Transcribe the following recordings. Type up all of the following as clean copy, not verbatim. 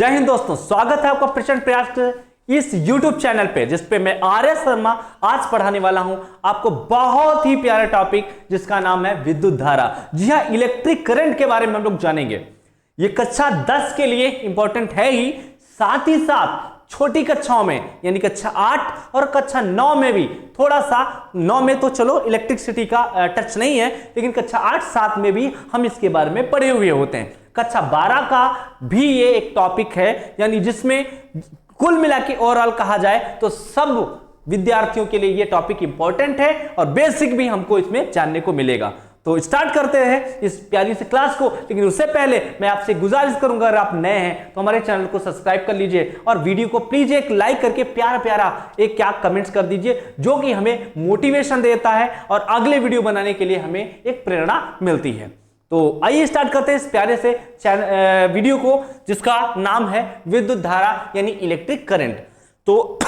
जय हिंद दोस्तों, स्वागत है आपका प्रचंड प्रयास इस YouTube चैनल पे, जिस पे मैं आर्य शर्मा आज पढ़ाने वाला हूं आपको बहुत ही प्यारा टॉपिक जिसका नाम है विद्युत धारा। जी हां, इलेक्ट्रिक करंट के बारे में हम लोग जानेंगे। ये कक्षा 10 के लिए इंपॉर्टेंट है ही, साथ ही साथ छोटी कक्षाओं में यानी कक्षा 8 और कक्षा 9 में भी थोड़ा सा, 9 में तो चलो इलेक्ट्रिसिटी का टच नहीं है, लेकिन कक्षा 8-7 में भी हम इसके बारे में पढ़े हुए होते हैं। कक्षा 12 का भी ये एक टॉपिक है, यानी जिसमें कुल मिला के ओवरऑल कहा जाए तो सब विद्यार्थियों के लिए ये टॉपिक इंपॉर्टेंट है और बेसिक भी हमको इसमें जानने को मिलेगा। तो स्टार्ट करते हैं इस प्यारी सी क्लास को, लेकिन उससे पहले मैं आपसे गुजारिश करूंगा, अगर आप नए हैं तो हमारे चैनल को सब्सक्राइब कर लीजिए और वीडियो को प्लीज एक लाइक करके प्यारा प्यारा एक क्या कमेंट्स कर दीजिए, जो कि हमें मोटिवेशन देता है और अगले वीडियो बनाने के लिए हमें एक प्रेरणा मिलती है। तो आइए स्टार्ट करते हैं इस प्यारे से वीडियो को, जिसका नाम है विद्युत धारा यानी इलेक्ट्रिक करंट। तो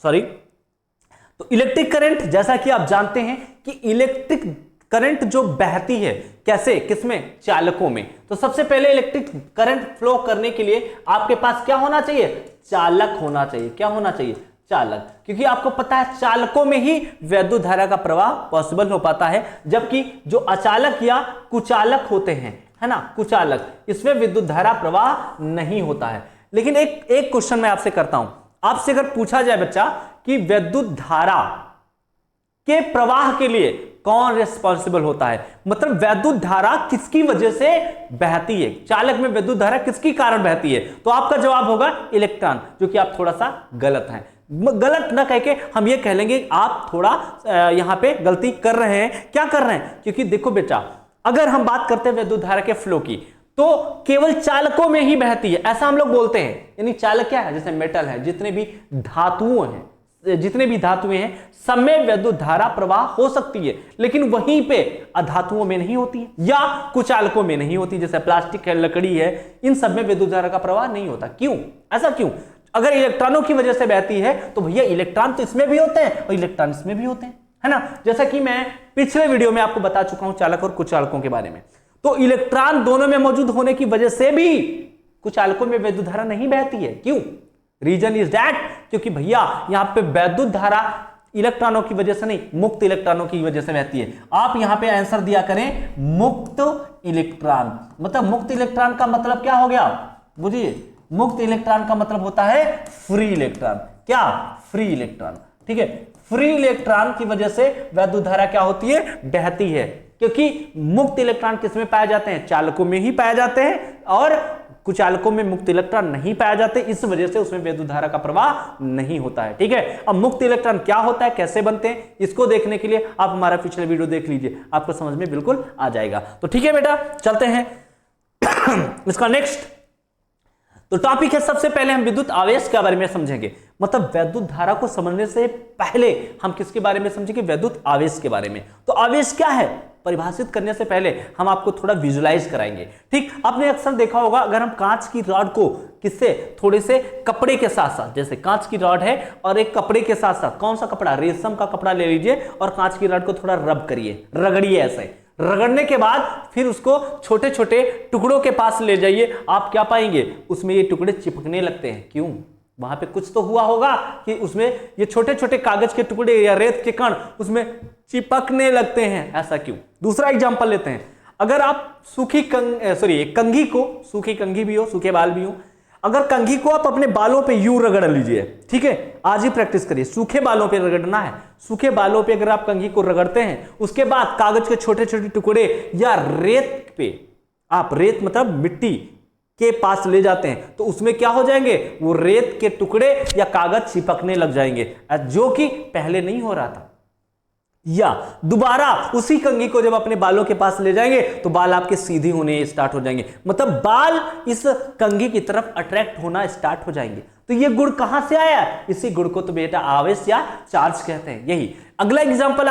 सॉरी, तो इलेक्ट्रिक करंट, जैसा कि आप जानते हैं कि इलेक्ट्रिक करंट जो बहती है कैसे, किसमें, चालकों में। तो सबसे पहले इलेक्ट्रिक करंट फ्लो करने के लिए आपके पास क्या होना चाहिए? चालक होना चाहिए। क्या होना चाहिए? चालक। क्योंकि आपको पता है चालकों में ही विद्युत धारा का प्रवाह पॉसिबल हो पाता है, जबकि जो अचालक या कुचालक होते हैं, है ना, कुचालक, इसमें विद्युत धारा प्रवाह नहीं होता है। लेकिन एक क्वेश्चन मैं आपसे करता हूं, आपसे अगर पूछा जाए बच्चा कि विद्युत धारा के प्रवाह के लिए कौन रिस्पॉन्सिबल होता है, मतलब विद्युत धारा किसकी वजह से बहती है, चालक में विद्युत धारा किसकी कारण बहती है, तो आपका जवाब होगा इलेक्ट्रॉन, जो कि आप थोड़ा सा गलत हैं। गलत ना कह के हम ये कह लेंगे आप थोड़ा यहां पे गलती कर रहे हैं। क्या कर रहे हैं? क्योंकि देखो बेटा, अगर हम बात करते हैं विद्युत धारा के फ्लो की, तो केवल चालकों में ही बहती है, ऐसा हम लोग बोलते हैं। यानी चालक क्या है? जैसे मेटल है, जितने भी धातुओं हैं, जितने भी धातुएं हैं, सब में विद्युत धारा प्रवाह हो सकती है, लेकिन वहीं पे अधातुओं में नहीं होती है या कुचालकों में नहीं होती, जैसे प्लास्टिक है, लकड़ी है, इन सब में विद्युत धारा का प्रवाह नहीं होता। क्यों? ऐसा क्यों? अगर इलेक्ट्रॉनों की वजह से बहती है तो भैया इलेक्ट्रॉन तो इसमें भी होते हैं और इलेक्ट्रॉन इसमें भी होते हैं, है ना। जैसा कि मैं पिछले वीडियो में आपको बता चुका हूं चालक और कुचालकों के बारे में। तो इलेक्ट्रॉन दोनों में मौजूद होने की वजह से भी कुचालकों में विद्युत धारा नहीं बहती है। क्यों? रीजन इज दैट, क्योंकि भैया यहां पे विद्युत धारा इलेक्ट्रॉनों की वजह से नहीं, मुक्त इलेक्ट्रॉनों की वजह से बहती है। आप यहां पे आंसर दिया करें मुक्त इलेक्ट्रॉन। मतलब मुक्त इलेक्ट्रॉन का मतलब क्या हो गया? बुझिए, मुक्त इलेक्ट्रॉन का मतलब होता है फ्री इलेक्ट्रॉन। क्या? Free electron. ठीक है, फ्री इलेक्ट्रॉन की वजह से विद्युत धारा क्या होती है? बहती है। क्योंकि मुक्त इलेक्ट्रॉन किसमें पाए जाते हैं? चालकों में ही पाए जाते हैं, और कुचालकों में मुक्त इलेक्ट्रॉन नहीं पाए जाते, इस वजह से उसमें विद्युत धारा का प्रवाह नहीं होता है। ठीक है, अब मुक्त इलेक्ट्रॉन क्या होता है, कैसे बनते हैं, इसको देखने के लिए आप हमारा पिछले वीडियो देख लीजिए, आपको समझ में बिल्कुल आ जाएगा। तो ठीक है बेटा, चलते हैं इसका नेक्स्ट तो टॉपिक है। सबसे पहले हम विद्युत आवेश के बारे में समझेंगे, मतलब विद्युत धारा को समझने से पहले हम किसके बारे में समझेंगे? विद्युत आवेश के बारे में। तो आवेश क्या है, परिभाषित करने से पहले हम आपको थोड़ा विजुलाइज कराएंगे। ठीक, आपने अक्सर देखा होगा, अगर हम कांच की रॉड को किससे, थोड़े से कपड़े के साथ साथ, जैसे कांच की रॉड है और एक कपड़े के साथ साथ, कौन सा कपड़ा, रेशम का कपड़ा ले लीजिए और कांच की रॉड को थोड़ा रब करिए, रगड़िए। ऐसे रगड़ने के बाद फिर उसको छोटे छोटे टुकड़ों के पास ले जाइए, आप क्या पाएंगे? उसमें ये टुकड़े चिपकने लगते हैं। क्यों? वहां पे कुछ तो हुआ होगा कि उसमें ये छोटे छोटे कागज के टुकड़े या रेत के कण उसमें चिपकने लगते हैं। ऐसा क्यों? दूसरा एग्जांपल लेते हैं। अगर आप कंघी को, सूखी कंघी भी हो, सूखे बाल भी हो, अगर कंघी को आप अपने बालों पे यूं रगड़ लीजिए, ठीक है, आज ही प्रैक्टिस करिए, सूखे बालों पे रगड़ना है। सूखे बालों पे अगर आप कंघी को रगड़ते हैं, उसके बाद कागज के छोटे छोटे टुकड़े या रेत पे, आप रेत मतलब मिट्टी के पास ले जाते हैं, तो उसमें क्या हो जाएंगे? वो रेत के टुकड़े या कागज चिपकने लग जाएंगे, जो कि पहले नहीं हो रहा था। या दोबारा उसी कंघी को जब अपने बालों के पास ले जाएंगे तो बाल आपके सीधे होने स्टार्ट हो जाएंगे, मतलब बाल इस कंघी की तरफ अट्रैक्ट होना स्टार्ट हो जाएंगे। तो ये गुण कहां से आया? इसी गुण को तो बेटा आवेश या चार्ज कहते हैं। यही अगला एग्जांपल,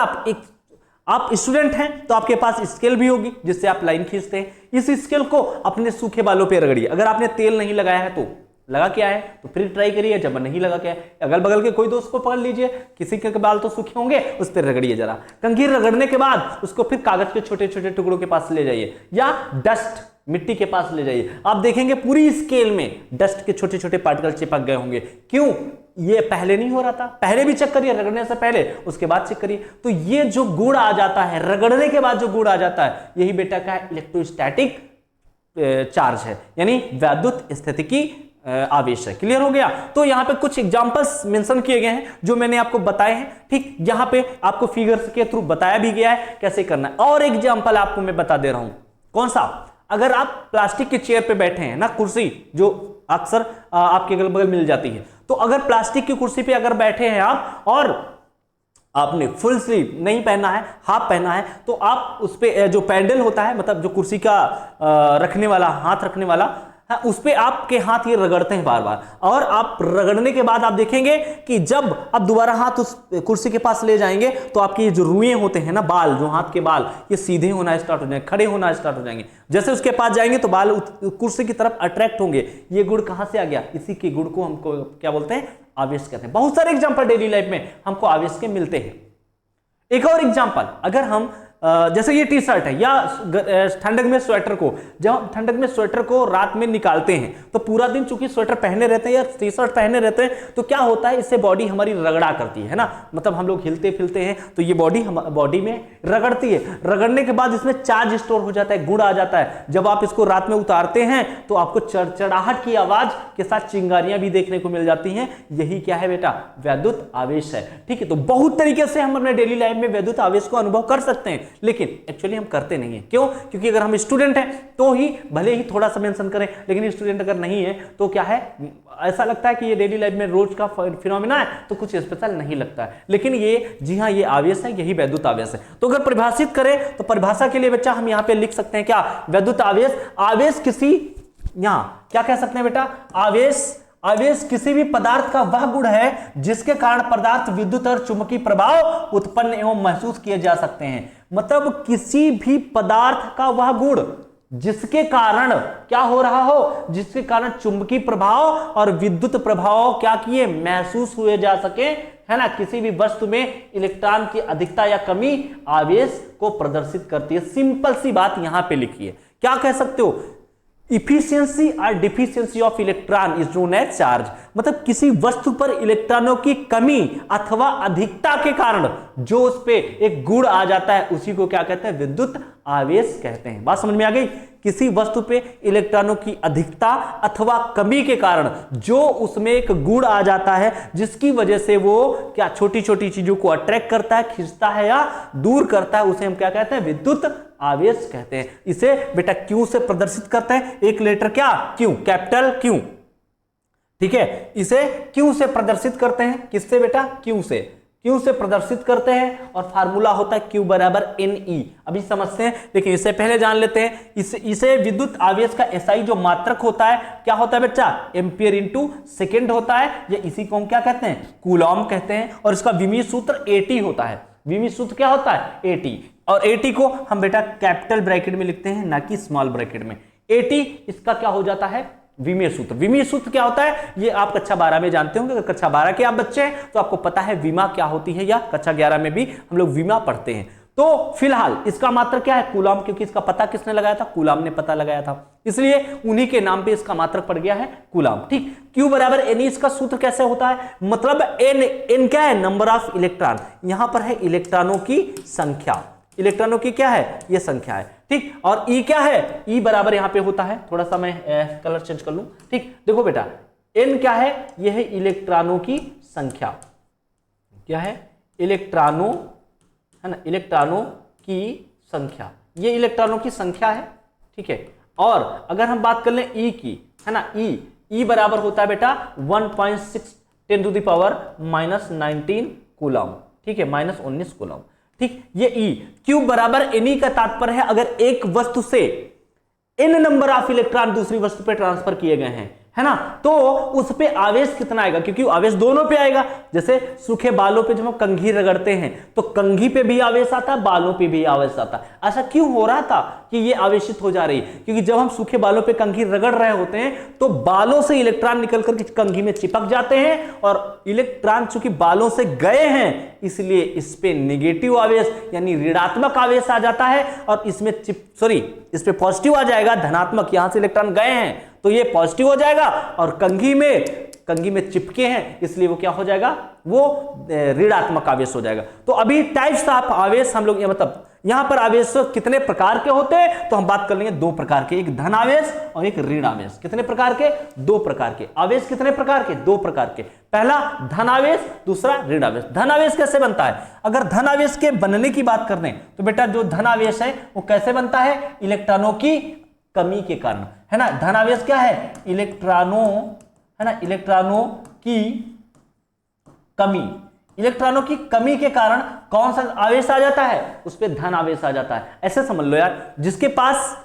आप स्टूडेंट हैं तो आपके पास स्केल भी होगी जिससे आप लाइन खींचते हैं। इस स्केल को अपने सूखे बालों पे रगड़िए। अगर आपने तेल नहीं लगाया है तो लगा क्या है, तो फिर ट्राई करिए। जब नहीं लगा क्या है, अगल बगल के कोई दोस्त को पकड़ लीजिए, किसी के बाल तो सूखे होंगे, उस पर रगड़िए जरा। कंघी रगड़ने के बाद उसको फिर कागज के छोटे छोटे टुकड़ों के पास ले जाइए, या डस्ट मिट्टी के पास ले जाइए, आप देखेंगे पूरी स्केल में डस्ट के छोटे छोटे पार्टिकल चिपक गए होंगे। क्यों? ये पहले नहीं हो रहा था, पहले भी चेक करिए, रगड़ने से पहले, उसके बाद चेक करिए। तो ये जो गुण आ जाता है, रगड़ने के बाद जो गुण आ जाता है, यही बेटा का इलेक्ट्रोस्टैटिक चार्ज है, यानी वैद्युत स्थितिकी आवेश है। क्लियर हो गया? तो यहां पे कुछ एग्जांपल्स मेंशन किए गए हैं जो मैंने आपको बताए हैं। ठीक, यहां पे आपको फिगर्स के थ्रू बताया भी गया है कैसे करना है। और एग्जांपल आपको मैं बता दे रहा हूं, कौन सा? अगर आप प्लास्टिक के चेयर पे बैठे हैं ना, कुर्सी जो अक्सर आपके अगल बगल मिल जाती है, तो अगर प्लास्टिक की कुर्सी पे अगर बैठे हैं आप और आपने फुल स्लीव नहीं पहना है, हाफ पहना है, तो आप उस पे जो पैडल होता है, मतलब जो कुर्सी का रखने वाला, हाथ रखने वाला, उस पे आपके हाथ ये रगड़ते हैं बार बार, और आप रगड़ने के बाद आप देखेंगे कि जब आप दोबारा हाथ उस कुर्सी के पास ले जाएंगे तो आपके ये जो रुएं होते हैं ना, बाल, जो हाथ के बाल, ये सीधे होना स्टार्ट हो जाएंगे, खड़े होना स्टार्ट हो जाएंगे। जैसे उसके पास जाएंगे तो बाल कुर्सी की तरफ अट्रैक्ट होंगे। ये गुण कहां से आ गया? इसी के गुण को हमको क्या बोलते हैं? आवेश कहते हैं। बहुत सारे एग्जाम्पल डेली लाइफ में हमको आवेश के मिलते हैं। एक और एग्जाम्पल, अगर हम जैसे ये टी शर्ट है, या ठंडक में स्वेटर को, जब ठंडक में स्वेटर को रात में निकालते हैं तो पूरा दिन चूंकि स्वेटर पहने रहते हैं या टी शर्ट पहने रहते हैं, तो क्या होता है, इससे बॉडी हमारी रगड़ा करती है ना, मतलब हम लोग हिलते फिरते हैं तो ये बॉडी में रगड़ती है। रगड़ने के बाद इसमें चार्ज स्टोर हो जाता है, गुण आ जाता है। जब आप इसको रात में उतारते हैं तो आपको चड़चड़ाहट की आवाज के साथ चिंगारियां भी देखने को मिल जाती हैं। यही क्या है बेटा? वैद्युत आवेश है। ठीक है, तो बहुत तरीके से हम अपने डेली लाइफ में वैद्युत आवेश को अनुभव कर सकते हैं, लेकिन एक्चुअली हम करते नहीं है। क्यों? क्योंकि अगर हम स्टूडेंट हैं तो ही भले ही थोड़ा सा मेंशन करें, लेकिन स्टूडेंट अगर नहीं है तो क्या है, ऐसा लगता है कि ये डेली लाइफ में रोज का फिनोमिना है तो कुछ स्पेशल नहीं लगता है। लेकिन ये, जी हाँ, ये आवेश है, यही वैद्युत आवेश है। तो अगर परिभाषित करें तो परिभाषा के लिए बच्चा हम यहां पे लिख सकते हैं क्या? वैद्युत आवेश, आवेश किसी, यहां क्या कह सकते हैं बेटा? आवेश किसी भी पदार्थ का वह गुण है जिसके कारण पदार्थ विद्युत और चुंबकीय प्रभाव उत्पन्न एवं महसूस किए जा सकते हैं। मतलब किसी भी पदार्थ का वह गुण जिसके कारण क्या हो रहा हो, जिसके कारण चुंबकीय प्रभाव और विद्युत प्रभाव क्या किए, महसूस हुए जा सके, है ना। किसी भी वस्तु में इलेक्ट्रॉन की अधिकता या कमी आवेश को प्रदर्शित करती है। सिंपल सी बात यहां पे लिखी है। क्या कह सकते हो? इफिशियंसी और deficiency of electron is known as charge. मतलब किसी वस्तु पर इलेक्ट्रॉनों की कमी अथवा अधिकता के कारण जो उस पे एक गुण आ जाता है, उसी को क्या कहते हैं? विद्युत आवेश कहते हैं। बात समझ में आ गई? किसी वस्तु पे इलेक्ट्रॉनों की अधिकता अथवा कमी के कारण जो उसमें एक गुण आ जाता है, जिसकी वजह से वो क्या छोटी छोटी चीजों को अट्रैक्ट करता है, खींचता है या दूर करता है, उसे हम क्या कहते हैं? विद्युत आवेश कहते हैं। इसे बेटा क्यू से प्रदर्शित करते हैं। एक लेटर क्या? Q, capital Q. ठीक है, इसे क्यू से प्रदर्शित करते हैं। किससे बेटा? क्यू से। क्यू से प्रदर्शित करते हैं और फार्मूला होता है क्यू बराबर NE। अभी समझते हैं, लेकिन इससे पहले जान लेते हैं इसे विद्युत आवेश का SI जो मात्रक होता है, क्या होता है बच्चा? एम्पियर इंटू सेकेंड होता है। या इसी को हम क्या कहते हैं? कूलॉम कहते हैं। और इसका विमीय सूत्र AT होता है। विमीय सूत्र क्या होता है? AT। और AT को हम बेटा कैपिटल ब्रैकेट में लिखते हैं, ना कि स्मॉल ब्रैकेट में। AT इसका क्या हो जाता है? विमीय सूत्र। विमीय सूत्र क्या होता है? ये आप कक्षा 12 में जानते होंगे। अगर कक्षा 12 के आप बच्चे हैं तो आपको पता है विमा क्या होती है, या कक्षा 11 में भी हम लोग विमा पढ़ते हैं। तो फिलहाल इसका मात्रक क्या है? कूलॉम, क्योंकि इसका पता किसने लगाया था? कूलॉम ने पता लगाया था, इसलिए उन्हीं के नाम पे इसका मात्रक पड़ गया है कूलॉम। ठीक, Q बराबर NE। इसका सूत्र कैसे होता है? मतलब N क्या है? Number of electron. यहां पर है इलेक्ट्रॉनों की संख्या। इलेक्ट्रॉनों की क्या है? ये संख्या है। ठीक, और E क्या है? E बराबर यहां पे होता है, थोड़ा सा मैं कलर चेंज कर लूं। ठीक, देखो बेटा, N क्या है? ये है इलेक्ट्रॉनों की संख्या। क्या है? इलेक्ट्रॉनों, है ना, इलेक्ट्रॉनों की संख्या। ये इलेक्ट्रॉनों की संख्या है। ठीक है, और अगर हम बात कर लें E की, है ना, E बराबर होता है बेटा 1.6 10⁻⁻19 कूलम। ठीक है, -19 कूलम। ठीक, ये E। Q बराबर NE का तात्पर्य है अगर एक वस्तु से N नंबर ऑफ इलेक्ट्रॉन दूसरी वस्तु पे ट्रांसफर किए गए हैं, है ना, तो उस पे आवेश कितना आएगा? क्योंकि आवेश दोनों पे आएगा। जैसे सूखे बालों पे जब हम कंघी रगड़ते हैं तो कंघी पे भी आवेश आता है, बालों पे भी आवेश आता है। ऐसा क्यों हो रहा था? कि ये आवेशित हो जा रही है, क्योंकि जब हम सूखे बालों पे कंघी रगड़ रहे होते हैं तो बालों से इलेक्ट्रॉन निकल कर कंघी में चिपक जाते हैं और इलेक्ट्रॉन चूंकि बालों से गए हैं इसलिए इस पे नेगेटिव आवेश यानी ऋणात्मक आवेश आ जाता है और इसमें इस पे पॉजिटिव आ जाएगा, धनात्मक, यहां से इलेक्ट्रॉन गए हैं तो ये पॉजिटिव हो जाएगा और कंघी में चिपके हैं इसलिए वो क्या हो जाएगा, वो ऋणात्मक आवेश हो जाएगा। तो अभी टाइप्स ऑफ आवेश हम लोग मतलब यहां पर आवेश कितने प्रकार के होते हैं तो हम बात कर लेंगे दो प्रकार के, एक धन आवेश और एक ऋण आवेश। कितने प्रकार के, दो प्रकार के। आवेश कितने प्रकार के, दो प्रकार के। पहला धन आवेश, दूसरा ऋण आवेश। धन आवेश कैसे बनता है, अगर धन आवेश के बनने की बात करने तो बेटा जो धन आवेश है वो कैसे बनता है, इलेक्ट्रॉनों की कमी के कारण, है ना। धन आवेश क्या है, इलेक्ट्रॉनों, है ना, इलेक्ट्रॉनों की कमी। इलेक्ट्रॉनों की कमी के कारण कौन सा आवेश आ जाता है, उस पर धन आवेश आ जाता है। ऐसे समझ लो यार, जिसके पास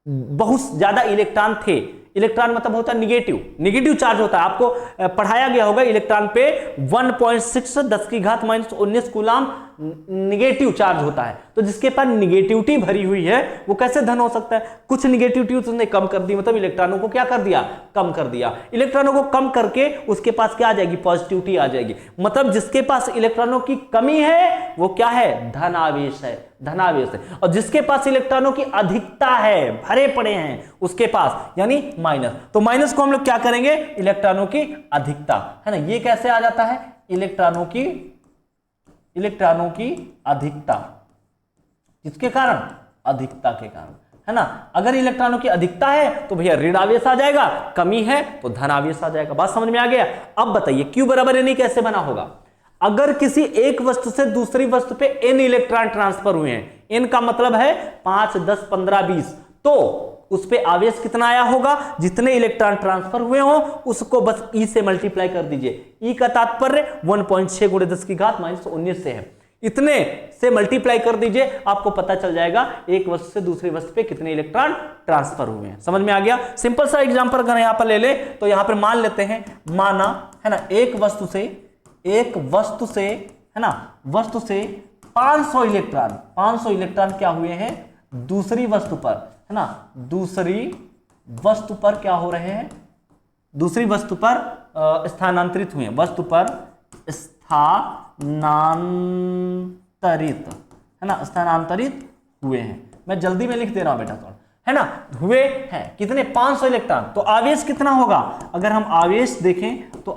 बहुत ज्यादा इलेक्ट्रॉन थे, इलेक्ट्रॉन मतलब होता है निगेटिव चार्ज होता है। आपको पढ़ाया गया होगा इलेक्ट्रॉन पे 1.6 10⁻⁻19 कूलम निगेटिव चार्ज होता है। तो जिसके पास निगेटिविटी भरी हुई है वो कैसे धन हो सकता है, कुछ निगेटिविटी उसने कम कर दी, मतलब इलेक्ट्रॉनों को क्या कर दिया, कम कर दिया। इलेक्ट्रॉनों को कम करके उसके पास क्या आ जाएगी, पॉजिटिविटी आ जाएगी। मतलब जिसके पास इलेक्ट्रॉनों की कमी है वो क्या है, धन आवेश है, धनावेश है। और जिसके पास इलेक्ट्रॉनों की अधिकता है, भरे पड़े हैं उसके पास, यानी माइनस। तो माइनस को हम लोग क्या करेंगे, इलेक्ट्रॉनों की अधिकता, है ना। ये कैसे आ जाता है, इलेक्ट्रॉनों की अधिकता, जिसके कारण, अधिकता के कारण, है ना। अगर इलेक्ट्रॉनों की अधिकता है तो भैया ऋण आवेश आ जाएगा, कमी है तो धन आवेश आ जाएगा। बात समझ में आ गया। अब बताइए Q बराबर N कैसे बना होगा। अगर किसी एक वस्तु से दूसरी वस्तु पे n इलेक्ट्रॉन ट्रांसफर हुए हैं, n का मतलब है 5, 10, 15, 20, तो उस पे आवेश कितना आया होगा, जितने इलेक्ट्रॉन ट्रांसफर हुए हो उसको बस E से मल्टीप्लाई कर दीजिए। E का तात्पर्य 1.6 × 10⁻⁻19 से है, इतने से मल्टीप्लाई कर दीजिए, आपको पता चल जाएगा एक वस्तु से दूसरी वस्तु पे कितने इलेक्ट्रॉन ट्रांसफर हुए हैं। समझ में आ गया। सिंपल सा एग्जांपल अगर यहां पर ले ले तो यहां पर मान लेते हैं, माना, है ना, एक वस्तु से, है ना, वस्तु से 500 इलेक्ट्रॉन क्या हुए हैं दूसरी वस्तु पर, है ना, दूसरी वस्तु पर क्या हो रहे हैं, दूसरी वस्तु पर स्थानांतरित हुए हैं, वस्तु पर स्थानांतरित, है ना, स्थानांतरित हुए हैं। मैं जल्दी में लिख दे रहा हूं बेटा थोड़ा, है ना, हुए हैं कितने, 500 इलेक्ट्रॉन। तो आवेश कितना होगा, अगर हम आवेश देखें तो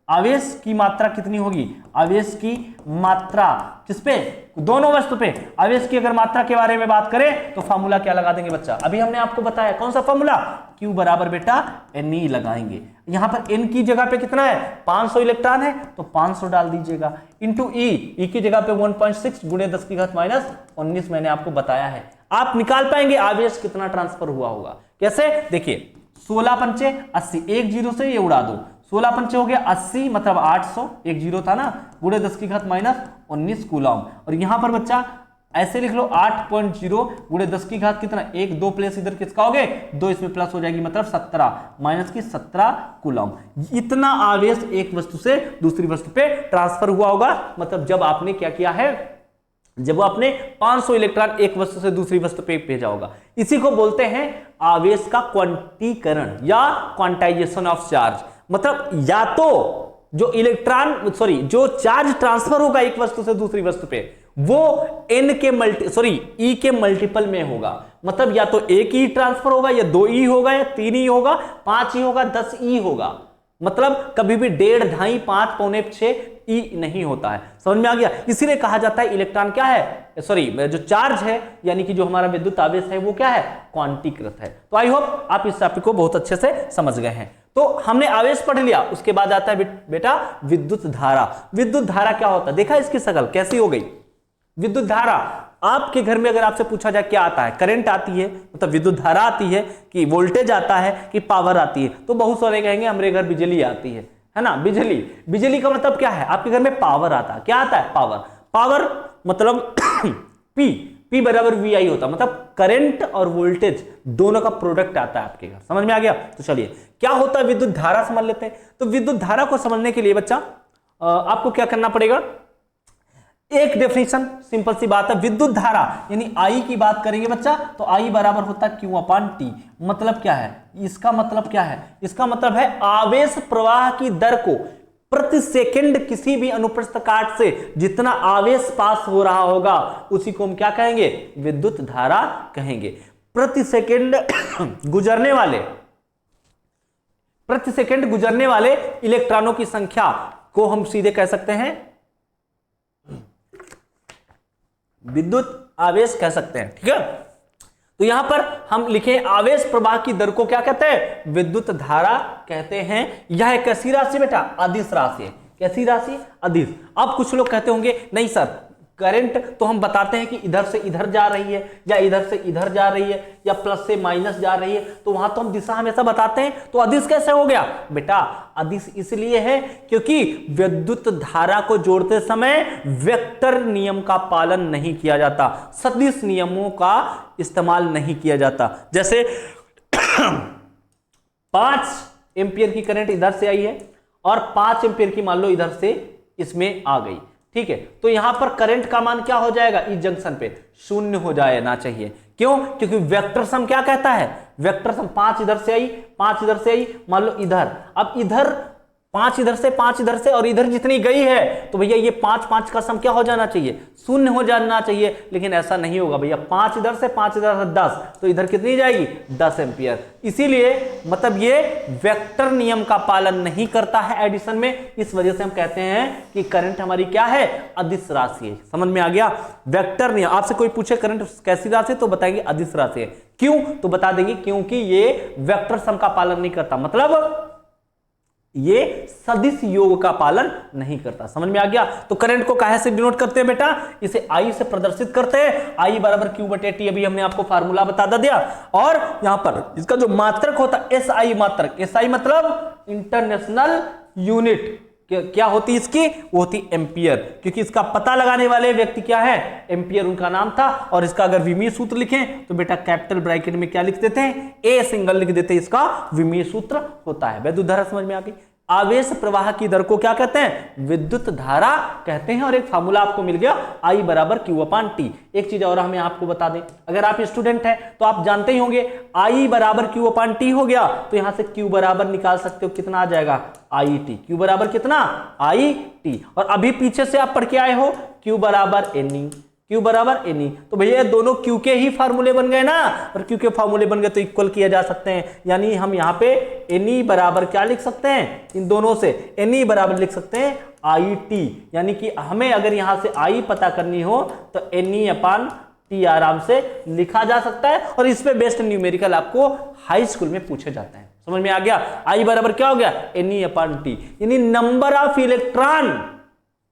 आवेश की मात्रा कितनी होगी, आवेश की मात्रा किस पे, दोनों वस्तु पे। आवेश की अगर मात्रा के बारे में बात करें तो फार्मूला क्या लगा देंगे बच्चा, अभी हमने आपको बताया कौन सा फार्मूला, Q बराबर बेटा Ne लगाएंगे। यहां पर N की जगह पे कितना है, 500 इलेक्ट्रॉन है तो 500 डाल दीजिएगा, इंटू E की जगह पे 1.6 × 10⁻⁻19 मैंने आपको बताया है। आप निकाल पाएंगे आवेश कितना ट्रांसफर हुआ होगा। कैसे, देखिए 16 पंचे 80, एक जीरो से ये उड़ा दो, 16 पंचे हो गया 80, मतलब 800, एक जीरो था ना, × 10⁻⁻19 कूलम। और यहां पर बच्चा ऐसे लिख लो 8.0 × 10 की घात कितना, एक, दो प्लस इधर किसका हो गए, दो, इसमें प्लस हो जाएगी, मतलब 17, -17 कूलम। इतना आवेश एक वस्तु से दूसरी वस्तु पे ट्रांसफर हुआ होगा, मतलब जब आपने क्या किया है, जब आपने 500 इलेक्ट्रॉन एक वस्तु से दूसरी वस्तु पे भेजा होगा। इसी को बोलते हैं आवेश का क्वांटीकरण या क्वांटाइजेशन ऑफ चार्ज। मतलब या तो जो जो चार्ज ट्रांसफर होगा एक वस्तु से दूसरी वस्तु पे वो E के मल्टीपल में होगा। मतलब या तो एक E ट्रांसफर होगा, या 2E होगा, या 3E होगा, 5E होगा, 10E होगा। मतलब कभी भी 1.5, 2.5, 5, पौने 6 E नहीं होता है। समझ में आ गया। इसीलिए कहा जाता है इलेक्ट्रॉन क्या है, जो चार्ज है यानी कि जो हमारा विद्युत आवेश है वो क्या है, क्वांटीकृत है। तो आई होप आप इस टॉपिक को बहुत अच्छे से समझ गए हैं। तो हमने आवेश पढ़ लिया, उसके बाद आता है बेटा विद्युत धारा। विद्युत धारा क्या होता है, देखा इसकी शकल कैसी हो गई। विद्युत धारा, आपके घर में अगर आपसे पूछा जाए क्या आता है, करंट आती है, मतलब विद्युत धारा आती है, कि वोल्टेज आता है, कि पावर आती है, तो बहुत सारे कहेंगे हमारे घर बिजली आती है ना। बिजली का मतलब क्या है, आपके घर में पावर आता है। क्या आता है, पावर मतलब P बराबर VI होता है, मतलब करंट और वोल्टेज दोनों का प्रोडक्ट आता है आपके घर। समझ में आ गया। तो चलिए क्या होता है विद्युत धारा समझ लेते हैं। तो विद्युत धारा को समझने के लिए बच्चा आपको क्या करना पड़ेगा, एक डेफिनेशन, सिंपल सी बात है, विद्युत धारा यानी आई की बात करेंगे बच्चा तो आई बराबर होता है Q अपान टी। मतलब क्या है इसका, मतलब क्या है इसका, मतलब है आवेश प्रवाह की दर को प्रति सेकंड किसी भी अनुप्रस्थ काट से जितना आवेश पास हो रहा होगा उसी को हम क्या कहेंगे, विद्युत धारा कहेंगे। प्रति सेकंड गुजरने वाले इलेक्ट्रॉनों की संख्या को हम सीधे कह सकते हैं विद्युत आवेश कह सकते हैं, ठीक है। तो यहां पर हम लिखें आवेश प्रवाह की दर को क्या कहते हैं, विद्युत धारा कहते हैं। यह एक कैसी राशि बेटा, अदिश राशि है। कैसी राशि, अदिश। अब कुछ लोग कहते होंगे नहीं सर करंट तो हम बताते हैं कि इधर से इधर जा रही है या इधर से इधर जा रही है या प्लस से माइनस जा रही है, तो वहां तो हम दिशा हमेशा बताते हैं, तो अदिश कैसे हो गया बेटा, अदिश इसलिए है क्योंकि विद्युत धारा को जोड़ते समय वेक्टर नियम का पालन नहीं किया जाता, सदिश नियमों का इस्तेमाल नहीं किया जाता। जैसे 5 एम्पियर की करंट इधर से आई है और 5 एम्पियर की मान लो इधर से इसमें आ गई, ठीक है, तो यहां पर करंट का मान क्या हो जाएगा, इस जंक्शन पे 0 हो जाना चाहिए। क्यों, क्योंकि वेक्टर सम क्या कहता है, वेक्टर सम 5 इधर से आई 5 इधर से आई, मान लो इधर, अब इधर 5 इधर से 5 इधर से और इधर जितनी गई है तो भैया ये 5 का सम क्या हो जाना चाहिए, 0 हो जाना चाहिए, लेकिन ऐसा नहीं होगा भैया, 5 इधर से 5 इधर से 10, तो इधर कितनी जाएगी 10 एम्पियर। इसीलिए मतलब ये वेक्टर नियम का पालन नहीं करता है एडिशन में, इस वजह से हम कहते हैं कि करंट हमारी क्या है, अदिश राशि है। समझ में आ गया, वेक्टर नियम। आपसे कोई पूछे करंट कैसी राशि तो बताएंगे अदिश राशि है। क्यों, तो बता देंगे क्योंकि ये वेक्टर सम का पालन नहीं करता, मतलब ये सदिश योग का पालन नहीं करता। समझ में आ गया। तो करंट को काहे से डिनोट करते हैं बेटा, इसे आई से प्रदर्शित करते हैं, आई बराबर क्यू बटे टी, अभी हमने आपको फार्मूला बता दिया। और यहां पर इसका जो मात्रक होता है एस आई मात्रक, एस आई मतलब इंटरनेशनल यूनिट, क्या होती इसकी, वो होती एम्पियर, क्योंकि इसका पता लगाने वाले व्यक्ति क्या है, एम्पियर उनका नाम था। और इसका अगर विमीय सूत्र लिखें तो बेटा कैपिटल ब्रैकेट में क्या लिख देते हैं, ए सिंगल लिख देते हैं, इसका विमीय सूत्र होता है। विद्युत धारा समझ में आ गई। आवेश प्रवाह की दर को क्या कहते हैं, विद्युत धारा कहते हैं। और एक फार्मूला आपको मिल गया, आई बराबर क्यू अपान टी। एक चीज और हमें आपको बता दें, अगर आप स्टूडेंट हैं तो आप जानते ही होंगे आई बराबर क्यू अपान टी हो गया, तो यहां से क्यू बराबर निकाल सकते हो, कितना आ जाएगा, आई टी। क्यू बराबर कितना, आई टी। और अभी पीछे से आप पढ़ के आए हो क्यू बराबर एन, क्यू बराबर एन ई, तो भैया दोनों क्यू के ही फार्मूले बन गए ना, और क्यू के फार्मूले बन गए तो इक्वल किया जा सकते हैं। यानी हम यहाँ पे एन ई बराबर क्या लिख सकते हैं, इन दोनों से एन ई बराबर लिख सकते हैं आई टी। यानी कि हमें अगर यहां से आई पता करनी हो तो एन ई अपान टी आराम से लिखा जा सकता है। और इस पे बेस्ड न्यूमेरिकल आपको हाई स्कूल में पूछे जाते हैं। समझ में आ गया। आई बराबर क्या हो गया, एन ई अपान टी, यानी नंबर ऑफ इलेक्ट्रॉन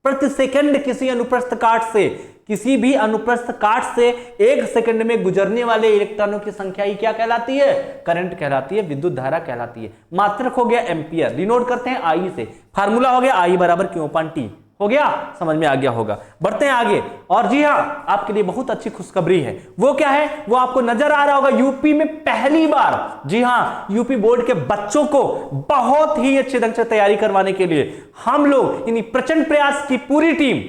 प्रति सेकंड किसी अनुप्रस्थ काट से, किसी भी अनुप्रस्थ काट से 1 सेकंड में गुजरने वाले इलेक्ट्रॉनों की संख्या ही क्या कहलाती है, करंट कहलाती है, विद्युत धारा कहलाती है। मात्रक हो गया एम्पियर, डिनोट करते हैं आई से। फार्मूला हो गया आई बराबर क्यू अपान टी, हो गया, समझ में आ गया होगा। बढ़ते हैं आगे। और जी हां, आपके लिए बहुत अच्छी खुशखबरी है। वो क्या है, वो आपको नजर आ रहा होगा, यूपी में पहली बार, जी हां, यूपी बोर्ड के बच्चों को बहुत ही अच्छे ढंग से तैयारी करवाने के लिए हम लोग यानी प्रचंड प्रयास की पूरी टीम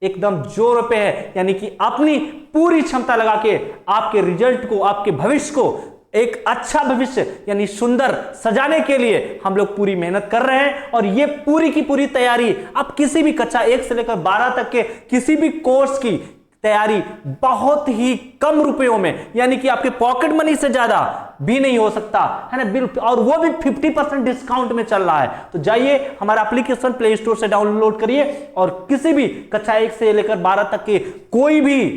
एकदम जोर पे है, यानी कि अपनी पूरी क्षमता लगा के आपके रिजल्ट को, आपके भविष्य को एक अच्छा भविष्य यानी सुंदर सजाने के लिए हम लोग पूरी मेहनत कर रहे हैं। और ये पूरी की पूरी तैयारी आप किसी भी कक्षा 1 से लेकर 12 तक के किसी भी कोर्स की तैयारी बहुत ही कम रुपयों में, यानी कि आपके पॉकेट मनी से ज्यादा भी नहीं हो सकता है ना, बिल, और वो भी 50% डिस्काउंट में चल रहा है। तो जाइए हमारा एप्लीकेशन प्ले स्टोर से डाउनलोड करिए और किसी भी कक्षा 1 से लेकर 12 तक के कोई भी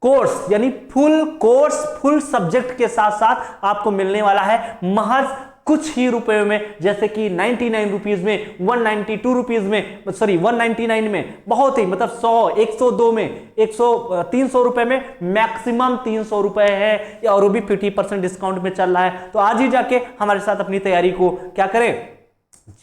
कोर्स यानी फुल कोर्स फुल सब्जेक्ट के साथ साथ आपको मिलने वाला है महज कुछ ही रुपए में, जैसे कि 99 रुपीज में, 192 रुपीज में, सॉरी 199 में, बहुत ही मतलब 100, 102 में, 300 रुपए में, मैक्सिमम 300 रुपए है, और वो भी 50% डिस्काउंट में चल रहा है। तो आज ही जाके हमारे साथ अपनी तैयारी को क्या करें,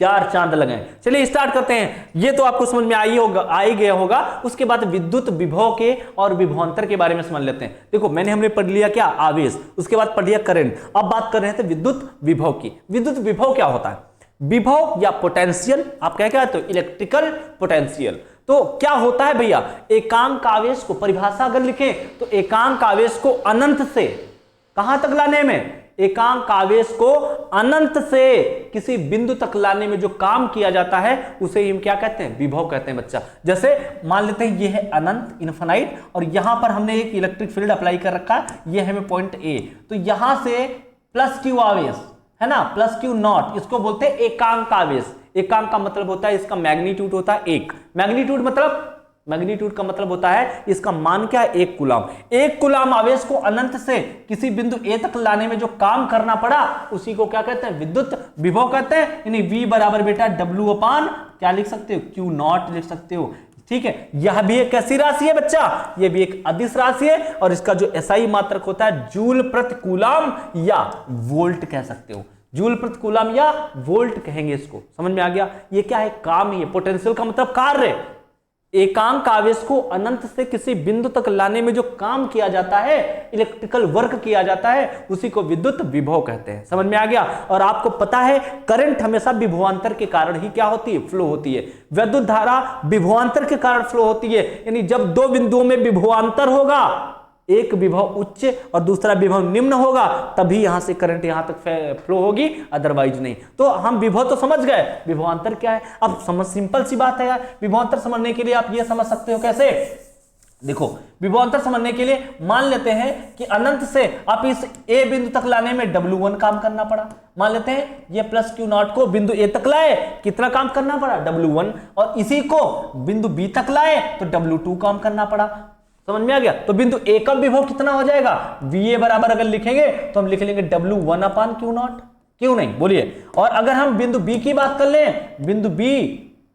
4 चांद लगाएं। चलिए स्टार्ट करते हैं। ये तो आपको समझ में आ ही गया होगा। उसके बाद विद्युत विभव के और विभवांतर के बारे में समझ लेते हैं। देखो हमने पढ़ लिया क्या, आवेश, उसके बाद पढ़ लिया करंट। अब बात कर रहे थे विद्युत विभव की। विद्युत विभव क्या होता है, विभव या पोटेंशियल, आप क्या कहते हो, इलेक्ट्रिकल पोटेंशियल। तो क्या होता है भैया, एकांक आवेश को परिभाषा अगर लिखें तो एकांक आवेश को अनंत से कहां तक लाने में, एकांक आवेश को अनंत से किसी बिंदु तक लाने में जो काम किया जाता है उसे हम क्या कहते हैं, विभव कहते हैं बच्चा। जैसे मान लेते हैं ये है अनंत इनफाइनाइट और यहां पर हमने एक इलेक्ट्रिक फील्ड अप्लाई कर रखा है, ये है पॉइंट ए, तो यहां से प्लस क्यू आवेश है ना, प्लस क्यू नॉट, इसको बोलते हैं एकांक आवेश। एकांक का मतलब होता है इसका मैग्नीट्यूड होता है एक, मैग्नीट्यूड का मतलब होता है इसका मान क्या है, एक कूलाम। एक कूलाम आवेश को अनंत से किसी बिंदु ए तक लाने में जो काम करना पड़ा उसी को क्या कहते हैं, विद्युत विभव कहते हैं। यानी V बराबर बेटा W अपान क्या लिख सकते हो, Q नॉट लिख सकते हो। ठीक है, यह भी एक कैसी राशि है बच्चा, यह भी एक अदिश राशि है और इसका जो एसआई मात्रक होता है जूल प्रति कूलाम या वोल्ट कह सकते हो, जूल प्रति कूलाम या वोल्ट कहेंगे इसको। समझ में आ गया, ये क्या है, काम ही है। पोटेंशियल का मतलब कार्य, एकांक आवेश को अनंत से किसी बिंदु तक लाने में जो काम किया जाता है, इलेक्ट्रिकल वर्क किया जाता है, उसी को विद्युत विभव कहते हैं। समझ में आ गया। और आपको पता है करंट हमेशा विभवांतर के कारण ही क्या होती है, फ्लो होती है। विद्युत धारा विभवांतर के कारण फ्लो होती है, यानी जब दो बिंदुओं में विभवांतर होगा, एक विभव उच्च और दूसरा विभव निम्न होगा, तभी यहां से करंट यहां तक फ्लो होगी, अदरवाइज नहीं। तो हम विभव तो समझ गए, विभवांतर क्या है अब समझ, सिंपल सी बात है यार। विभवांतर समझने के लिए आप ये समझ सकते हो कैसे, देखो विभवांतर समझने के लिए मान लेते हैं कि अनंत से आप इस ए बिंदु तक लाने में W1 काम करना पड़ा। मान लेते हैं ये प्लस क्यू नॉट को बिंदु ए तक लाए, कितना काम करना पड़ा, W1, और इसी को बिंदु बी तक लाए तो W2 काम करना पड़ा। समझ में आ गया। तो बिंदु ए का विभव कितना हो जाएगा, VA बराबर अगर लिखेंगे तो हम लिख लेंगे W1 अपान क्यू नॉट, क्यों नहीं बोलिए। और अगर हम बिंदु बी की बात कर लें, बिंदु बी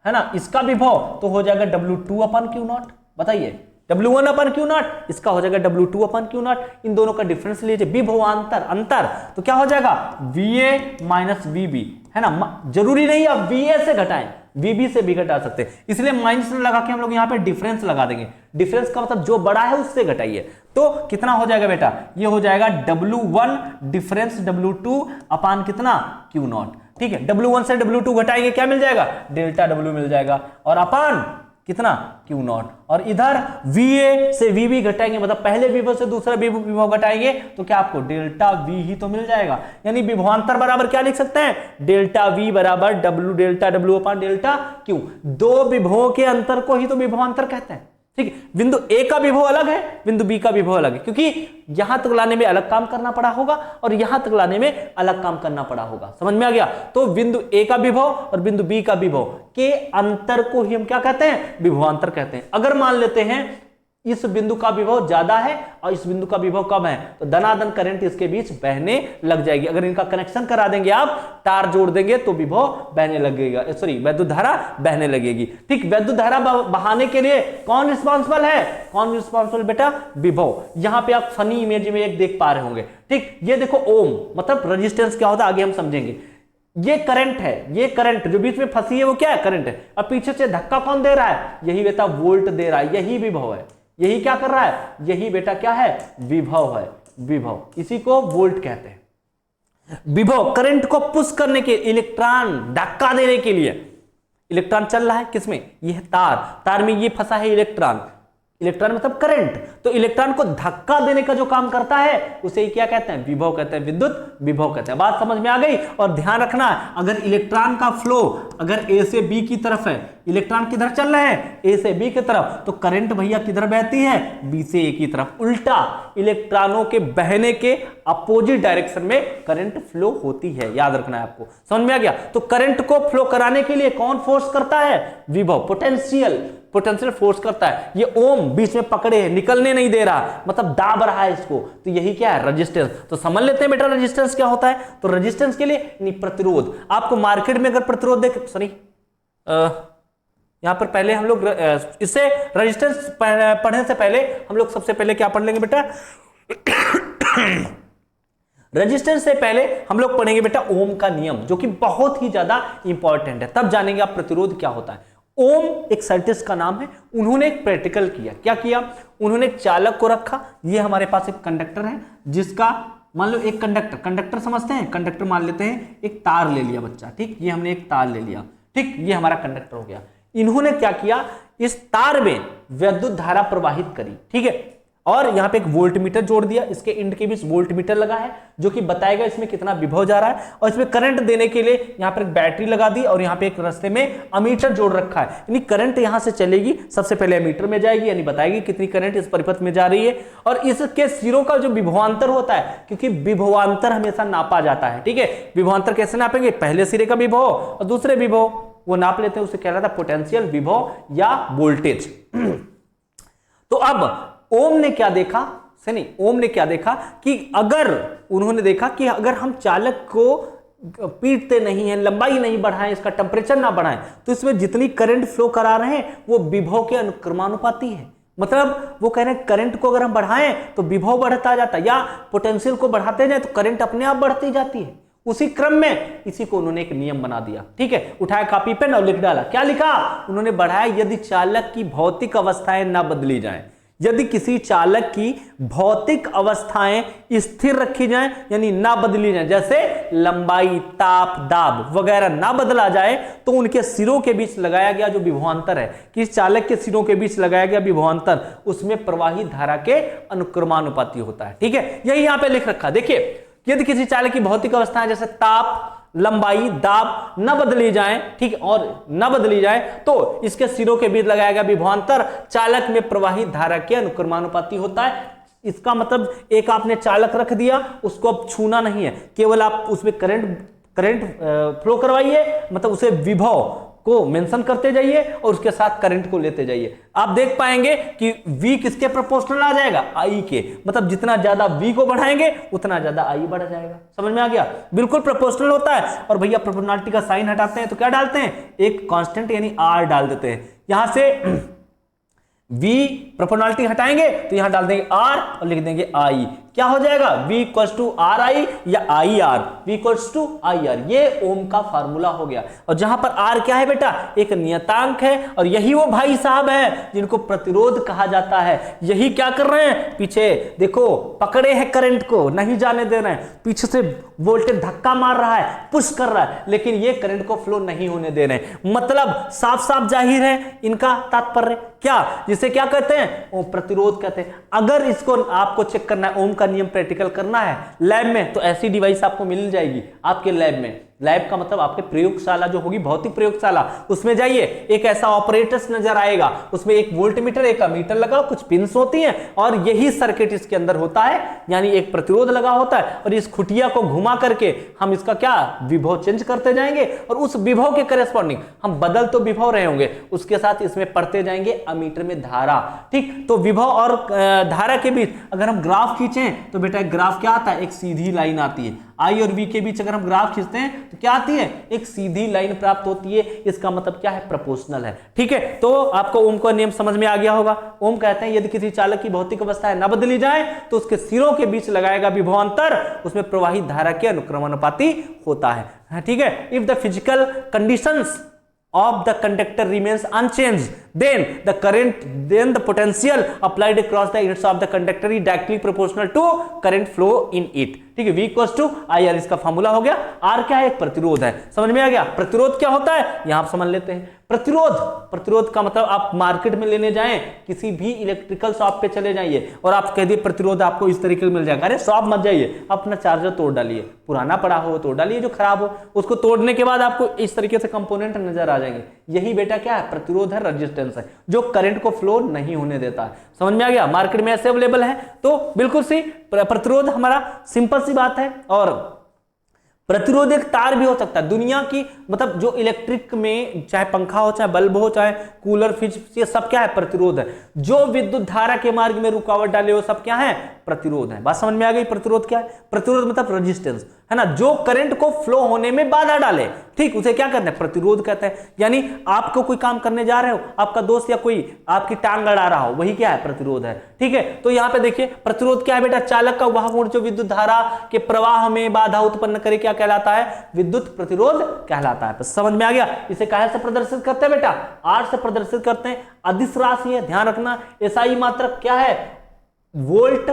है ना, इसका विभव तो हो जाएगा W2 अपान क्यू नॉट। बताइए, W1 अपान क्यू नॉट, इसका हो जाएगा W2 अपान क्यू नॉट। इन दोनों का डिफरेंस लीजिए, विभवांतर अंतर, तो क्या हो जाएगा VA माइनस VB, है ना। जरूरी नहीं आप VA से घटाएं, VB से भी घटा सकते हैं, इसलिए माइनस लगा के हम लोग यहाँ पे डिफरेंस लगा देंगे। डिफरेंस का मतलब जो बड़ा है उससे घटाइए, तो कितना हो जाएगा बेटा, ये हो जाएगा W1 डिफरेंस W2 अपान कितना, क्यू नॉट। ठीक है, W1 से W2 घटाएंगे क्या मिल जाएगा, डेल्टा W मिल जाएगा, और अपान कितना, क्यू नॉट। और इधर VA से VB घटाएंगे, मतलब पहले विभव से दूसरा विभव घटाएंगे तो क्या आपको डेल्टा V ही तो मिल जाएगा। यानी विभवांतर बराबर क्या लिख सकते हैं, डेल्टा V बराबर W डेल्टा W अपान डेल्टा Q। दो विभवों के अंतर को ही तो विभवांतर कहते हैं। ठीक है, बिंदु ए का विभव अलग है, बिंदु बी का विभव अलग है, क्योंकि यहां तक लाने में अलग काम करना पड़ा होगा और यहां तक लाने में अलग काम करना पड़ा होगा। समझ में आ गया। तो बिंदु ए का विभव और बिंदु बी का विभव के अंतर को ही हम क्या कहते हैं, विभवांतर कहते हैं। अगर मान लेते हैं इस बिंदु का विभव ज्यादा है और इस बिंदु का विभव कम है, तो धनाधन करंट इसके बीच बहने लग जाएगी। अगर इनका कनेक्शन करा देंगे, आप तार जोड़ देंगे तो विभव बहने लगेगा, सॉरी विद्युत धारा बहने लगेगी। ठीक, विद्युत धारा बहाने के लिए कौन रिस्पॉन्सिबल है, कौन रिस्पॉन्सिबल बेटा, विभव। यहां पे आप फनी इमेज में एक देख पा रहे होंगे। ठीक, ये देखो ओम मतलब रेजिस्टेंस क्या होता है आगे हम समझेंगे। ये करंट है, ये करंट जो बीच में फंसी है वो क्या है, करंट है। अब पीछे से धक्का कौन दे रहा है, यही बेटा वोल्ट दे रहा है, यही विभव है। यही क्या कर रहा है, यही बेटा क्या है, विभव है, विभव, इसी को वोल्ट कहते हैं। विभव करंट को पुश करने के, इलेक्ट्रॉन धक्का देने के लिए, इलेक्ट्रॉन चल रहा है किसमें, यह तार में ये फंसा है इलेक्ट्रॉन, इलेक्ट्रॉन मतलब करंट, तो इलेक्ट्रॉन को धक्का देने का जो काम करता है उसे ही क्या कहते हैं, विभव कहते हैं, विद्युत विभव कहते हैं। बात समझ में आ गई। और ध्यान रखना, अगर इलेक्ट्रॉन का फ्लो अगर ए से बी की तरफ है, इलेक्ट्रॉन किधर चल रहे हैं, ए से बी की तरफ, तो करंट भैया किधर बहती है, बी से ए की तरफ। उल्टा इलेक्ट्रॉनों के बहने के अपोजिट डायरेक्शन में करंट फ्लो होती है, याद रखना है आपको। समझ में आ गया। तो करंट को फ्लो कराने के लिए कौन फोर्स करता है, विभव, पोटेंशियल फोर्स करता है। ये ओम बीच में पकड़े है, निकलने नहीं दे रहा, मतलब दाब रहा है इसको, तो यही क्या है, रेजिस्टेंस। तो समझ लेते हैं बेटा रेजिस्टेंस क्या होता है। तो रेजिस्टेंस के लिए प्रतिरोध, आपको मार्केट में अगर प्रतिरोध देख, सॉरी यहां पर पहले हम लोग इससे रेजिस्टेंस पढ़ने से पहले हम लोग सबसे पहले क्या पढ़ लेंगे बेटा, रेजिस्टेंस से पहले हम लोग पढ़ेंगे बेटा ओम का नियम, जो कि बहुत ही ज्यादा इंपॉर्टेंट है, तब जानेंगे आप प्रतिरोध क्या होता है। ओम एक साइंटिस्ट का नाम है, उन्होंने एक प्रैक्टिकल किया। क्या किया, उन्होंने एक चालक को रखा, ये हमारे पास एक कंडक्टर है, जिसका मान लो एक कंडक्टर समझते हैं, कंडक्टर मान लेते हैं, एक तार ले लिया बच्चा। ठीक, ये हमने एक तार ले लिया। ठीक, ये हमारा कंडक्टर हो गया। इन्होंने क्या किया, इस तार में विद्युत धारा प्रवाहित करी, ठीक है, और यहां पे एक वोल्टमीटर जोड़ दिया, इसके इंड के बीच वोल्टमीटर लगा है जो कि बताएगा इसमें कितना विभव जा रहा है, और इसमें करंट देने के लिए यहां पर एक बैटरी लगा दी और यहां पे एक रास्ते में अमीटर जोड़ रखा है, यानी करंट यहां से चलेगी, सबसे पहले अमीटर में जाएगी, यानी बताएगी कितनी करंट इस परिपथ में जा रही है, और इसके सिरों का जो विभवांतर होता है, क्योंकि विभवांतर हमेशा नापा जाता है, ठीक है, विभवांतर कैसे नापेंगे, पहले सिरे का विभव और दूसरे विभव वो नाप लेते हैं, उसे कहलाता है पोटेंशियल विभव या वोल्टेज। तो अब ओम ने क्या देखा, सनी ओम ने क्या देखा कि अगर उन्होंने देखा कि अगर हम चालक को पीटते नहीं है, लंबाई नहीं बढ़ाएं, इसका टेम्परेचर ना बढ़ाएं, तो इसमें जितनी करंट फ्लो करा रहे हैं वो विभव के अनुक्रमानुपाती है। मतलब वो कह रहे हैं करंट को अगर हम बढ़ाएं तो विभव बढ़ता जाता है, या पोटेंशियल को बढ़ाते जाए तो करंट अपने आप बढ़ती जाती है। उसी क्रम में इसी को उन्होंने एक नियम बना दिया, ठीक है, उठाया कॉपी पेन और लिख डाला। क्या लिखा उन्होंने, बढ़ाया यदि चालक की भौतिक अवस्थाएं ना बदली जाएं, यदि किसी चालक की भौतिक अवस्थाएं स्थिर रखी जाएं, यानी ना बदली जाएं, जैसे लंबाई, ताप, दाब वगैरह ना बदला जाए, तो उनके सिरों के बीच लगाया गया जो विभवांतर है, कि चालक के सिरों के बीच लगाया गया विभवांतर, उसमें प्रवाहित धारा के अनुक्रमानुपाती होता है, ठीक है, यही यहां पे लिख रखा। देखिए यदि किसी चालक की भौतिक अवस्थाएं जैसे ताप, लंबाई, दाब न बदली जाए, ठीक है, और न बदली जाए, तो इसके सिरों के बीच लगाया गया विभवांतर चालक में प्रवाहित धारा के अनुक्रमानुपाती होता है। इसका मतलब एक आपने चालक रख दिया, उसको अब छूना नहीं है, केवल आप उसमें करंट फ्लो करवाइए, मतलब उसे विभव को मेंशन करते जाइए और उसके साथ करंट को लेते जाइए। आप देख पाएंगे कि V किसके प्रोपोर्शनल आ जाएगा, I के, मतलब जितना ज्यादा V को बढ़ाएंगे उतना ज्यादा I बढ़ जाएगा। समझ में आ गया, बिल्कुल प्रोपोर्शनल होता है। और भैया प्रोपोर्शनलिटी का साइन हटाते हैं तो क्या डालते हैं, एक कांस्टेंट यानी R डाल देते हैं। यहां से V प्रोपोर्शनलिटी हटाएंगे तो यहां डाल देंगे R और लिख देंगे I, क्या हो जाएगा, V equals to R I या I R, V equals to I R, ये ओम का फार्मूला हो गया। और जहां पर R क्या है बेटा, एक नियतांक है, और यही वो भाई साहब है जिनको प्रतिरोध कहा जाता है। यही क्या कर रहे हैं, पीछे देखो पकड़े हैं करंट को, नहीं जाने दे रहे हैं, पीछे से वोल्टेज धक्का मार रहा है, पुश कर रहा है, लेकिन ये करंट को फ्लो नहीं होने दे रहे हैं। मतलब साफ साफ जाहिर है इनका तात्पर्य क्या, जिसे क्या कहते हैं, ओम प्रतिरोध कहते हैं। अगर इसको आपको चेक करना है, ओम का नियम प्रैक्टिकल करना है लैब में, तो ऐसी डिवाइस आपको मिल जाएगी आपके लैब में। लैब का मतलब आपके प्रयोगशाला जो होगी, भौतिक प्रयोगशाला, उसमें जाइए, एक ऐसा ऑपरेटर्स नजर आएगा, उसमें एक वोल्टमीटर, एक अमीटर लगा, कुछ पिन्स होती हैं, और यही सर्किट इसके अंदर होता है, यानी एक प्रतिरोध लगा होता है, और इस खुटिया को घुमा करके हम इसका क्या विभव चेंज करते जाएंगे, और उस विभव के करेस्पॉन्डिंग हम बदल तो विभव रहे होंगे, उसके साथ इसमें पढ़ते जाएंगे अमीटर में धारा। ठीक, तो विभव और धारा के बीच अगर हम ग्राफ खींचें तो बेटा एक ग्राफ क्या आता है, एक सीधी लाइन आती है। आई और वी के बीच अगर हम ग्राफ खींचते हैं तो क्या आती है, एक सीधी लाइन प्राप्त होती है। इसका मतलब क्या है, प्रोपोर्शनल है। ठीक है, तो आपको ओम का नियम समझ में आ गया होगा। ओम कहते हैं यदि किसी चालक की भौतिक अवस्था न बदली जाए तो उसके सिरों के बीच लगाएगा विभवांतर, उसमें प्रवाहित धारा के अनुक्रमानुपाती होता है। ठीक है, if the physical conditions of the conductor remains unchanged, then the potential applied across the ends of the conductor is directly proportional to current flow in it। ठीक है, V equals to I R, इसका formula हो गया। R क्या है, एक प्रतिरोध है। समझ में आ गया, प्रतिरोध क्या होता है यहां आप समझ लेते हैं। प्रतिरोध का मतलब आप मार्केट में लेने जाएं, किसी भी इलेक्ट्रिकल शॉप पे चले जाइए और आप कह दिए प्रतिरोध आपको इस तरीके से मिल जाएगा। अरे शॉप मत जाइए, अपना चार्जर तोड़ डालिए, पुराना पड़ा हो तोड़ डालिए, जो खराब हो उसको तोड़ने के बाद आपको इस तरीके से कंपोनेंट नजर आ जाएंगे। यही बेटा क्या है, प्रतिरोध है, रेजिस्टेंस है, जो करंट को फ्लो नहीं होने देता है। समझ में आ गया, मार्केट में ऐसे अवेलेबल है। तो बिल्कुल सी प्रतिरोध हमारा सिंपल सी बात है। और प्रतिरोध एक तार भी हो सकता है। दुनिया की मतलब जो इलेक्ट्रिक में चाहे पंखा हो, चाहे बल्ब हो, चाहे कूलर, फ्रिज, ये सब क्या है, प्रतिरोध है। जो विद्युत धारा के मार्ग में रुकावट डाले वो सब क्या है, प्रतिरोध है। बात समझ में आ गई, प्रतिरोध क्या है, प्रतिरोध मतलब रेजिस्टेंस है ना, जो करंट को फ्लो होने में बाधा डाले। ठीक, उसे क्या कहते हैं, प्रतिरोध कहते हैं। यानी आपको कोई काम करने जा रहे हो, आपका दोस्त या कोई आपकी टांग अड़ा रहा हो, वही क्या है, प्रतिरोध है। ठीक है, तो यहां पे देखिए प्रतिरोध क्या है बेटा, चालक का वह गुण जो विद्युत धारा के प्रवाह में बाधा उत्पन्न करे, क्या कहलाता है, विद्युत प्रतिरोध कहलाता है। समझ में आ गया। इसे काहे से प्रदर्शित करते हैं बेटा, आर से प्रदर्शित करते हैं। अदिश राशि है, ध्यान रखना। एसआई मात्रक क्या है, वोल्ट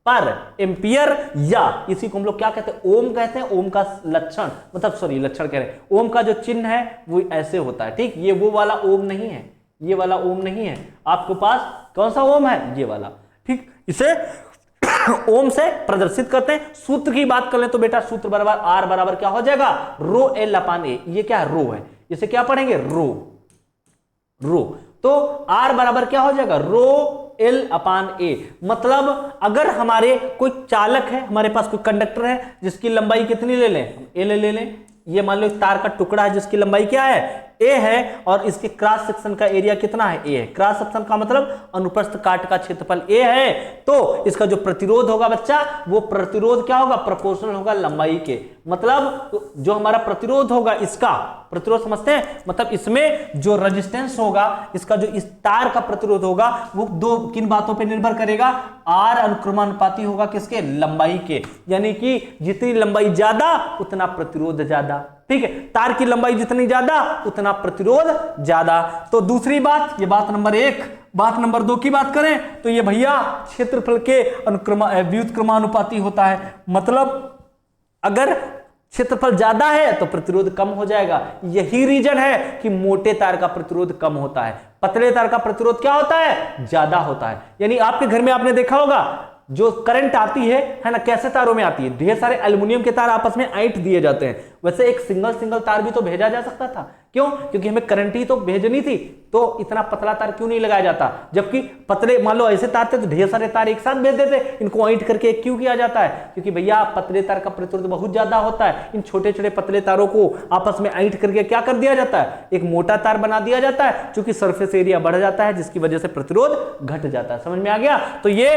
पर एम्पियर, या इसी को हम लोग क्या कहते हैं, ओम कहते हैं। ओम का लक्षण मतलब लक्षण कह रहे हैं, ओम का जो चिन्ह है वो ऐसे होता है। ठीक, ये वो वाला ओम नहीं है, ये वाला ओम नहीं है, आपके पास कौन सा ओम है, ये वाला। ठीक, इसे ओम से प्रदर्शित करते हैं। सूत्र की बात कर ले तो बेटा सूत्र बराबर आर बराबर क्या हो जाएगा, रो एल अपान ए। ये क्या है, रो है, इसे क्या पढ़ेंगे, रो। तो आर बराबर क्या हो जाएगा, रो एल अपान ए। मतलब अगर हमारे कोई चालक है, हमारे पास कोई कंडक्टर है जिसकी लंबाई कितनी ले लें, एल ले लें। ये मान लो तार का टुकड़ा है जिसकी लंबाई क्या है, ए है, और इसके क्रॉस सेक्शन का एरिया कितना है, ए है। क्रॉस सेक्शन का मतलब अनुप्रस्थ काट का क्षेत्रफल ए है, तो इसका जो प्रतिरोध होगा बच्चा, वो प्रतिरोध क्या होगा, प्रोपोर्शनल होगा लंबाई के। मतलब जो हमारा प्रतिरोध होगा, इसका प्रतिरोध समझते हैं, मतलब इसमें जो रेजिस्टेंस होगा, इसका जो इस तार का प्रतिरोध होगा, वो दो किन बातों पर निर्भर करेगा, आर अनुक्रमानुपाती होगा किसके, लंबाई के। यानी कि जितनी लंबाई ज्यादा उतना प्रतिरोध ज्यादा। ठीक है, तार की लंबाई जितनी ज्यादा उतना प्रतिरोध ज्यादा। तो दूसरी बात, ये बात नंबर 1। बात नंबर 2 की बात करें तो ये भैया क्षेत्रफल के व्युत्क्रमानुपाती होता है। मतलब अगर क्षेत्रफल ज्यादा है तो प्रतिरोध कम हो जाएगा। यही रीजन है कि मोटे तार का प्रतिरोध कम होता है, पतले तार का प्रतिरोध क्या होता है, ज्यादा होता है। यानी आपके घर में आपने देखा होगा जो करंट आती है ना, कैसे तारों में आती है, ढेर सारे एल्युमिनियम के तार आपस में ऐंठ दिए जाते हैं। वैसे एक सिंगल तार भी तो भेजा जा सकता था, क्यों, क्योंकि हमें करंट ही तो भेजनी थी, तो इतना पतला तार क्यों नहीं लगाया जाता। जबकि पतले मान लो ऐसे तार थे तो ढेर सारे तार एक साथ भेज देते, इनको ऐंठ करके क्यों किया जाता है, क्योंकि भैया पतले तार का प्रतिरोध बहुत ज्यादा होता है। इन छोटे छोटे पतले तारों को आपस में ऐंठ करके क्या कर दिया जाता है, एक मोटा तार बना दिया जाता है, क्योंकि सरफेस एरिया बढ़ जाता है, जिसकी वजह से प्रतिरोध घट जाता है। समझ में आ गया। तो ये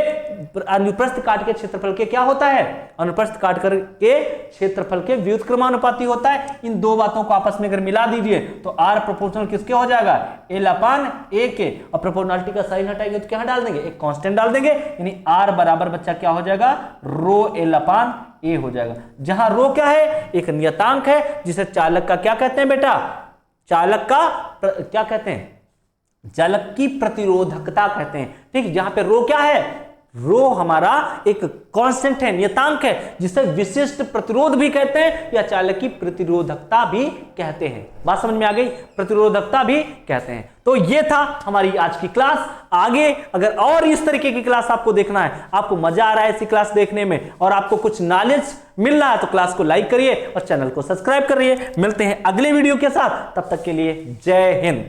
अनुप्रस्थ काट के क्षेत्रफल के क्या होता है, अनुप्रस्थ काट के क्षेत्रफल के व्युत्क्रमानुपाती होता है। इन दो बातों को आपस में अगर मिला दीजिए तो आर प्रोपोर्शनल किसके हो जाएगा, एल अपान ए के। और प्रोपोर्शनलिटी का साइन हटाएंगे तो क्या डाल देंगे, एक कांस्टेंट डाल देंगे, यानी आर बराबर बच्चा क्या हो जाएगा, रो एल अपान ए हो जाएगा। जहां रो क्या है, एक नियतांक है जिसे चालक का क्या कहते हैं बेटा, चालक का क्या कहते हैं, चालक की प्रतिरोधकता कहते हैं। ठीक, जहां पे रो क्या है, रो हमारा एक कांस्टेंट है, नियतांक है, जिसे विशिष्ट प्रतिरोध भी कहते हैं या चालक की प्रतिरोधकता भी कहते हैं। बात समझ में आ गई, प्रतिरोधकता भी कहते हैं। तो ये था हमारी आज की क्लास। आगे अगर और इस तरीके की क्लास आपको देखना है, आपको मजा आ रहा है ऐसी क्लास देखने में और आपको कुछ नॉलेज मिल रहा है, तो क्लास को लाइक करिए और चैनल को सब्सक्राइब करिए। मिलते हैं अगले वीडियो के साथ, तब तक के लिए जय हिंद।